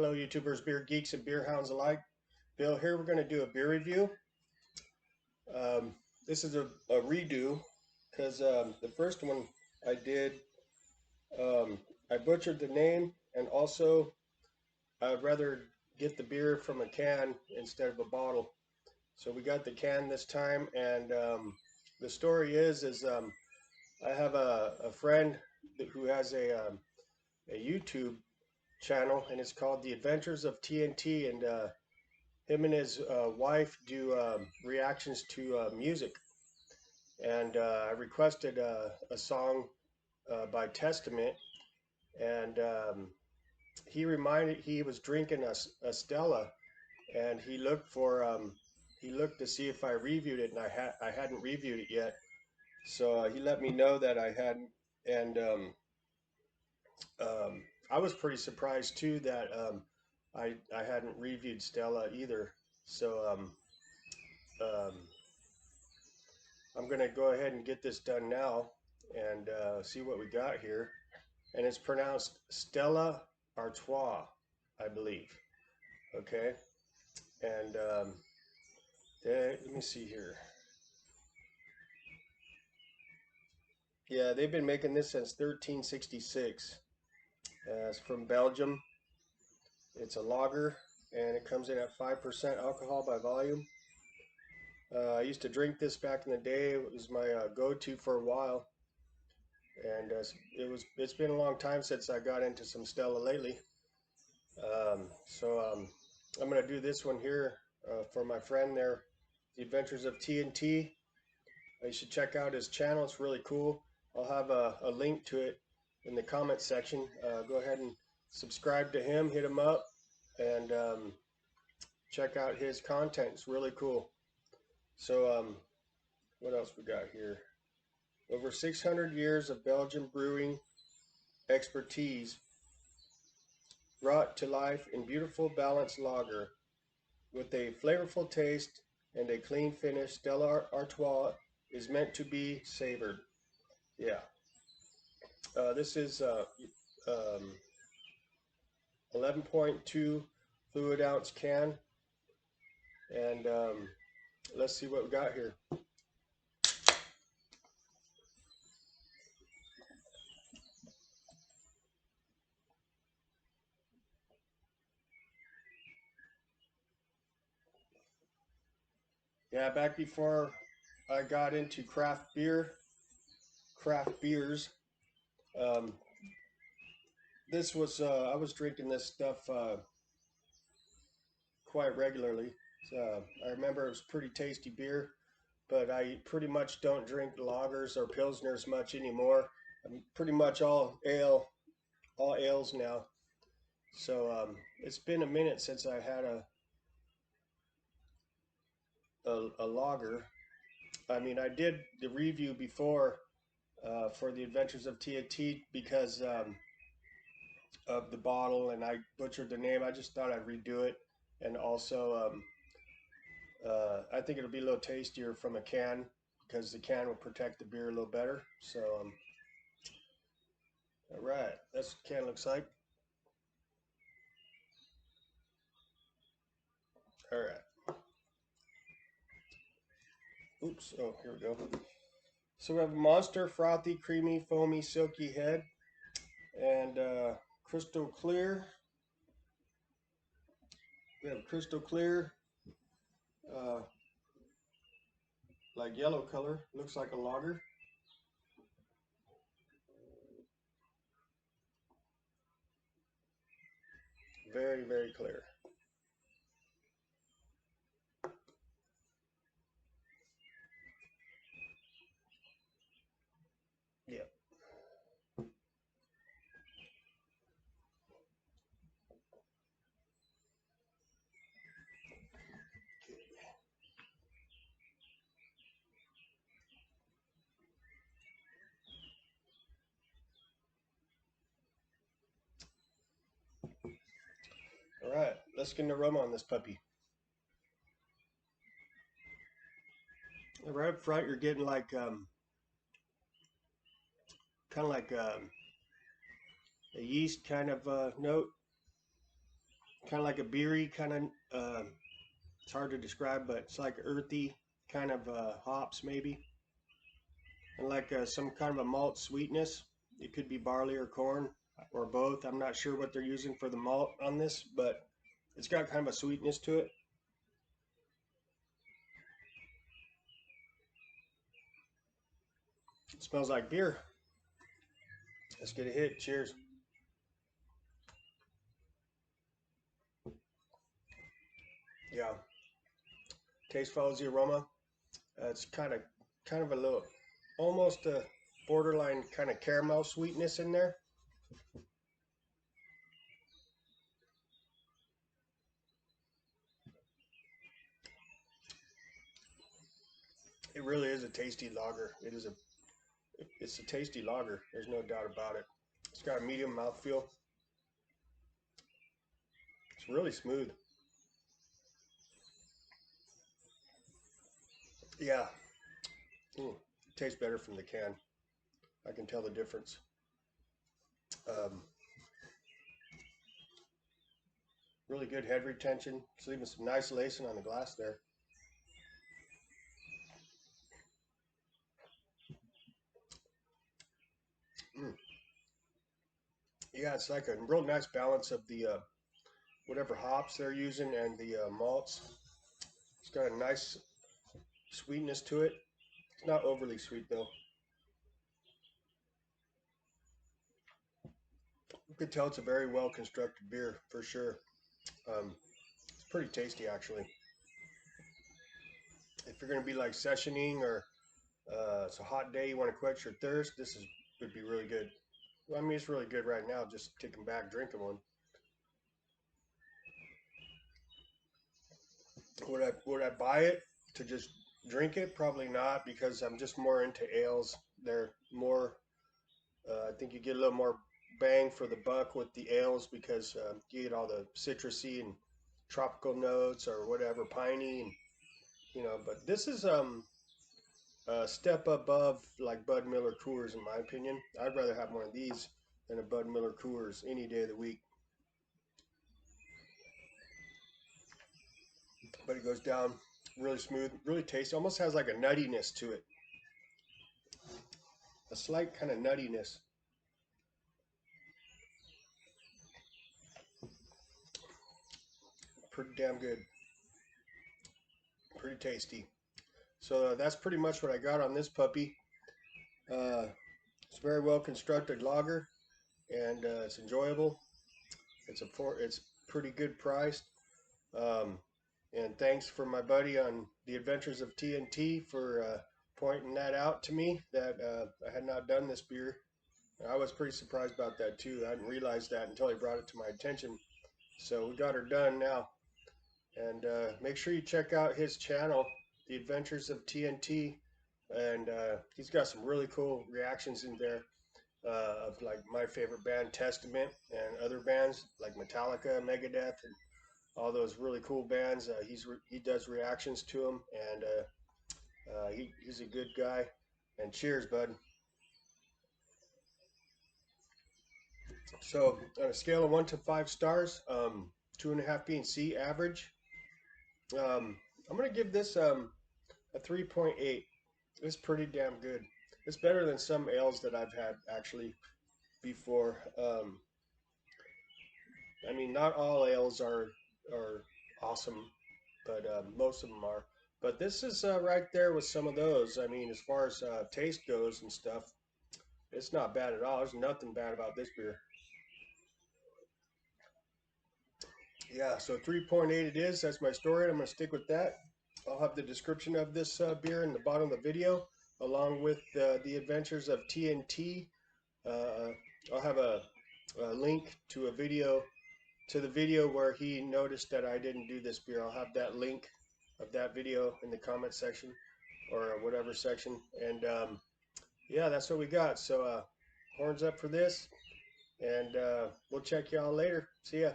Hello, YouTubers, beer geeks, and beer hounds alike. Bill here. We're going to do a beer review. Um, this is a redo because the first one I did, I butchered the name, and also I'd rather get the beer from a can instead of a bottle. So we got the can this time, and the story is I have a friend who has a YouTube channel, and it's called The Adventures of TNT, and him and his wife do reactions to music, and I requested a song by Testament, and he was drinking a Stella, and he looked to see if I reviewed it, and I hadn't reviewed it yet, so he let me know that I hadn't, and um, I was pretty surprised too that I hadn't reviewed Stella either, so um, I'm going to go ahead and get this done now and see what we got here. And it's pronounced Stella Artois, I believe. Okay. And let me see here. Yeah, they've been making this since 1366. It's from Belgium. It's a lager, and it comes in at 5% alcohol by volume. I used to drink this back in the day. It was my go-to for a while, and it's been a long time since I got into some Stella lately. So I'm going to do this one here for my friend there, The Adventures of TNT. You should check out his channel. It's really cool. I'll have a link to it in the comment section. Go ahead and subscribe to him, hit him up, and check out his content. It's really cool. So what else we got here? Over 600 years of Belgian brewing expertise brought to life in beautiful balanced lager. With a flavorful taste and a clean finish, Stella Artois is meant to be savored. Yeah. This is um, 11.2 fluid ounce can. And let's see what we got here. Yeah, back before I got into craft beers, um, I was drinking this stuff quite regularly. I remember it was pretty tasty beer, but I pretty much don't drink lagers or pilsners much anymore. I'm pretty much all ales now. So it's been a minute since I had a lager. I mean, I did the review before for the Adventures of TNT because of the bottle, and I butchered the name. I just thought I'd redo it, and also I think it'll be a little tastier from a can because the can will protect the beer a little better. So, all right, that's what the can looks like. All right. Oops. Oh, here we go. So we have monster, frothy, creamy, foamy, silky head, and crystal clear. We have crystal clear, uh, like yellow color. Looks like a lager. Very, very clear. Yeah. All right. Let's get an aroma on this puppy. Right up front, you're getting like kind of like a yeast kind of note. kind of like a beery kind of. It's hard to describe, but it's like earthy kind of hops maybe, and like some kind of a malt sweetness. It could be barley or corn or both. I'm not sure what they're using for the malt on this, but it's got kind of a sweetness to it. It smells like beer. Let's get a hit. Cheers. Yeah. Taste follows the aroma. It's kind of a little, almost a borderline kind of caramel sweetness in there. It really is a tasty lager. It's a tasty lager. There's no doubt about it. It's got a medium mouthfeel. It's really smooth. Yeah. Tastes better from the can. I can tell the difference. Um, really good head retention. It's leaving some nice lacing on the glass there. Mm. Yeah, it's like a real nice balance of the whatever hops they're using and the malts. It's got a nice sweetness to it. It's not overly sweet though. You could tell it's a very well constructed beer for sure. It's pretty tasty actually. If you're going to be like sessioning or it's a hot day, you want to quench your thirst, this is would be really good. Well, I mean, it's really good right now, just kicking back, drinking one. Would I buy it to just drink it? Probably not, because I'm just more into ales. They're more. I think you get a little more bang for the buck with the ales because you get all the citrusy and tropical notes or whatever, piney, and But this is a step above like Bud Miller Coors in my opinion. I'd rather have one of these than a Bud Miller Coors any day of the week. But it goes down really smooth, really tasty. Almost has like a nuttiness to it, a slight kind of nuttiness. Pretty damn good, pretty tasty. So that's pretty much what I got on this puppy. Uh, it's a very well constructed lager, and it's enjoyable. It's pretty good priced. Um, and thanks for my buddy on the Adventures of TNT for pointing that out to me that I had not done this beer. I was pretty surprised about that too. I didn't realize that until he brought it to my attention. So we got her done now. And make sure you check out his channel, The Adventures of TNT. And he's got some really cool reactions in there of like my favorite band, Testament, and other bands like Metallica, Megadeth, and all those really cool bands. He does reactions to them, and he's a good guy. And cheers, bud. So on a scale of 1 to 5 stars, 2.5 being C average, um, I'm gonna give this a 3.8. It's pretty damn good. It's better than some ales that I've had actually before. I mean, not all ales are awesome, but most of them are. But this is right there with some of those. I mean, as far as taste goes and stuff, it's not bad at all. There's nothing bad about this beer. Yeah, so 3.8 it is. That's my story. I'm going to stick with that. I'll have the description of this beer in the bottom of the video, along with the adventures of TNT. Uh, I'll have a link to a video, to the video where he noticed that I didn't do this beer. I'll have that link of that video in the comment section or whatever section. And yeah, that's what we got. So horns up for this, and we'll check y'all later. See ya.